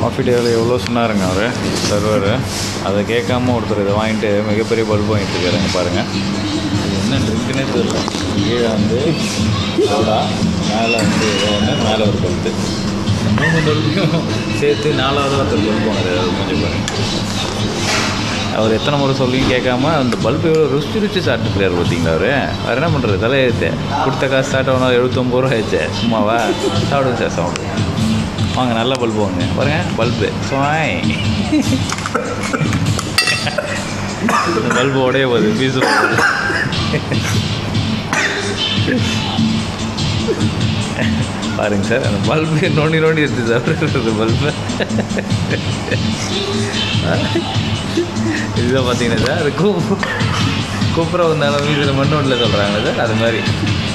Coffee டேவில் எவ்வளோ சொன்னாருங்க அவர் server. அதை கேட்காம ஒருத்தர் இதை வாங்கிட்டு மிகப்பெரிய பல்பு வாங்கிட்டு இருக்காருங்க பாருங்கள். இது என்ன ட்ரிங்க்குன்னே தெரியல. கீழே வந்து சோடா, மேலே வந்து ஏதோ ஒன்று, மேலே ஒரு பல்பு, 3 பல்பையும் சேர்த்து 4வது ஒருத்தர் பல்பு வாங்குறது. அது கொஞ்சம் பாருங்கள். அவர் எத்தனை முறை சொல்லியும் கேட்காம அந்த பல்பு எவ்வளோ ருசி சாப்பிட்டுருக்காரு பார்த்தீங்களா அவர். வேறு என்ன பண்ணுறது, தலையேற்று கொடுத்த காசு ஸ்டார்ட் ஆகணும். 79 ரூபா ஆயிடுச்சு சும்மாவா. சாப்பிடுங்க சார், சாப்பிடுங்க வாங்க, நல்ல பல்பு வாங்க பாருங்கள். பல்பு சுவாய் இந்த பல்பு உடைய போகுது, பீஸு பாருங்க சார். அந்த பல்பு நோண்டி எடுத்து சாப்பிட்றது பல்பு. இதுதான் பார்த்தீங்கன்னா சார், அது கூப்பிட்ற வந்தாலும் வீட்டில் மண்ணோட்டில் சொல்கிறாங்க சார். அது மாதிரி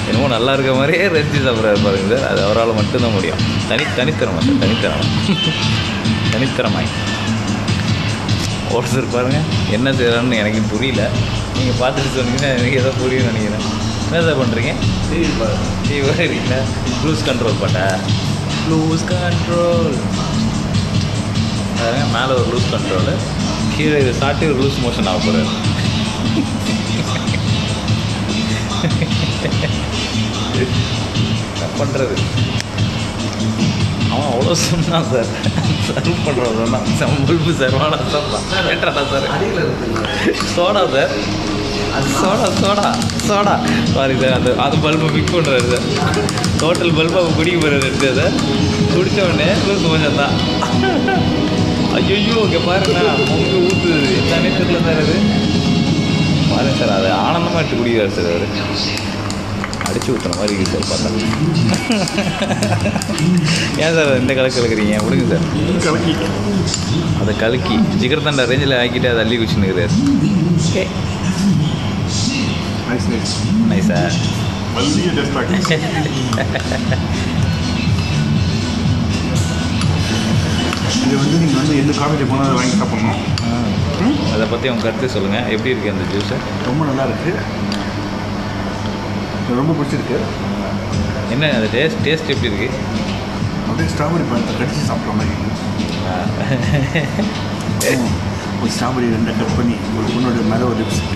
என்னமோ நல்லா இருக்க மாதிரியே ரசித்து சாப்பிட்றாரு பாருங்க சார். அது அவரால் மட்டும்தான் முடியும். தனித்திறமை சார், தனித்திறமாய் ஒருத்தர் பாருங்கள் என்ன செய்கிறான்னு எனக்கு புரியல. நீங்கள் பார்த்துட்டு சொன்னீங்கன்னா எனக்கு எதோ புரியும்னு நினைக்கிறேன். என்ன சார் பண்ணுறீங்க? டிவி இருக்கீங்களா? க்ளூஸ் கண்ட்ரோல் க்ளூஸ் கண்ட்ரோல் பாருங்க. மேலே ஒரு லூஸ் கண்ட்ரோலு, கீழே இது சாட்டி ஒரு லூஸ் மோஷன் ஆக போகிறாரு. என்ன பண்ணுறது, அவன் அவ்வளோ சொன்னான் சார். சர்வ் பண்ணுறது சொன்னான். பல்பு சார் வாடா சார், கேட்டாடா சார். சோடா சார், அது சோடா பாருங்க சார். அது பல்பை பிக் பண்ணுறாரு சார். டோட்டல் பல்பு அவன் குடிக்க போகிறாரு எடுத்து சார். குடித்த உடனே லூஸ் மோஷன் தான். ஐயோ இங்கே பாருங்க, பொங்கு ஊற்றுது என்னன்னே தெரியல சார். அது பாருங்க சார், அது ஆனந்தமாக எடுத்து குடிக்கிறார் சார். அவர் அடிச்சு ஊற்றுற மாதிரி இருக்குது சார் பார்த்தா. ஏன் சார் இந்த கலக்கு கலக்குறீங்க? விடுங்க சார். அதை கலக்கி ஜிகர் தண்டா ரேஞ்சில் ஆக்கிட்டு அதை அள்ளி குச்சின்னுக்குறாரு. ஓகே நைஸா. இது வந்து நீங்கள் வந்து எந்த காஃபி போனால் அதை வாங்கி சாப்பிட்ணும். அதை பற்றி உங்கள் கருத்து சொல்லுங்கள். எப்படி இருக்குது அந்த ஜூஸு? ரொம்ப நல்லா இருக்குது, ரொம்ப பிடிச்சிருக்கு. என்ன அது டேஸ்ட் எப்படி இருக்குது? அப்படியே ஸ்ட்ராபெரி பழத்தை கடிச்சு சாப்பிட்ற மாதிரி. ஒரு ஸ்ட்ராபெரி 2 கட் பண்ணி ஒரு பொண்ணோட மேலே ஒரு லிப்ஸ்டிக்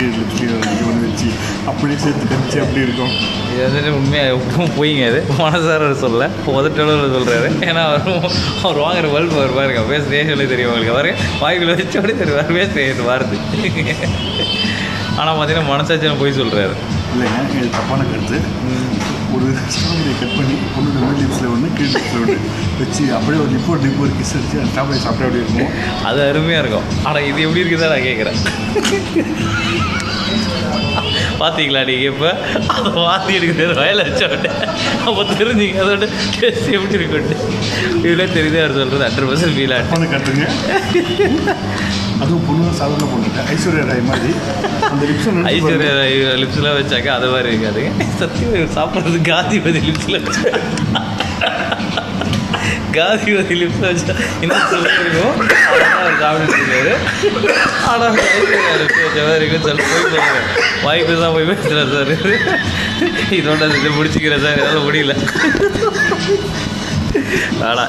ஒன்று வச்சு அப்படியே சேர்த்து கடிச்சு அப்படி இருக்கும். இது வந்துட்டு உண்மையாக போயிங்க. அது மனசார சொல்ல உதட்டளவில் சொல்கிறாரு. ஏன்னா அவர் வாங்குற பல்பு அவர் பாருங்க பேசுகிறே சொல்லி தெரியும் உங்களுக்கு. அவரு வாய்க்குள்ள வச்சோடே தெரியும் பேசுகிறது வாருது. ஆனால் பார்த்தீங்கன்னா மனசாட்சியம் போய் சொல்கிறாரு. இல்லைங்க, இது தப்பான கருத்து. ஒரு ஸ்ட்ராபெரியை கட் பண்ணி பொண்ணோட மேல் லிப்ஸில் ஒன்று கீழ் லிப்ஸில் ஒன்று வச்சு அப்படியே ஒரு டிப்பு ஒரு கிஸ் அடிச்சு அந்த ஸ்ட்ராபெரி சாப்பிட அப்படி இருக்கும். அது அருமையாக இருக்கும். ஆனால் இது எப்படி இருக்குதான் நான் கேட்குறேன். பார்த்தீங்களா நீங்கள்? இப்போ அதை வாந்தி எடுக்கிறது வயலில் வச்சோட்டே அப்போ தெரிஞ்சுங்க அதோட டேஸ்ட் எப்படி இருக்குன்ட்டு. இதில் தெரியுது அவர் சொல்கிறது 100% ஃபீல் ஆகிட்டு கட்டுங்க. அதுவும் பொண்ணு சாதாரண பொண்ணு ஐஸ்வர்யா ராய் மாதிரி அந்த ஐஸ்வர்யா ராய் லிப்ஸ்லாம் வச்சாக்க அது மாதிரி இருக்காதுங்க. சத்தியம் சாப்பிட்றது காந்திபதி லிப்ஸில் வச்சா, காந்திபதி லிப்ஸில் வச்சா இன்னும் சொல்லிருக்கும். அவர் சாப்பிட்டுருக்காரு. ஆனால் ஐஸ்வர்யா லிப்ஸ் வச்ச மாதிரி இருக்குன்னு சொல்லி போய் சொல்லுவேன். வாய்ப்பு தான் போய் பேசுகிறேன் சார். இதோட இதை முடிச்சுக்கிறேன் சார், என்னால் முடியல. ஆடா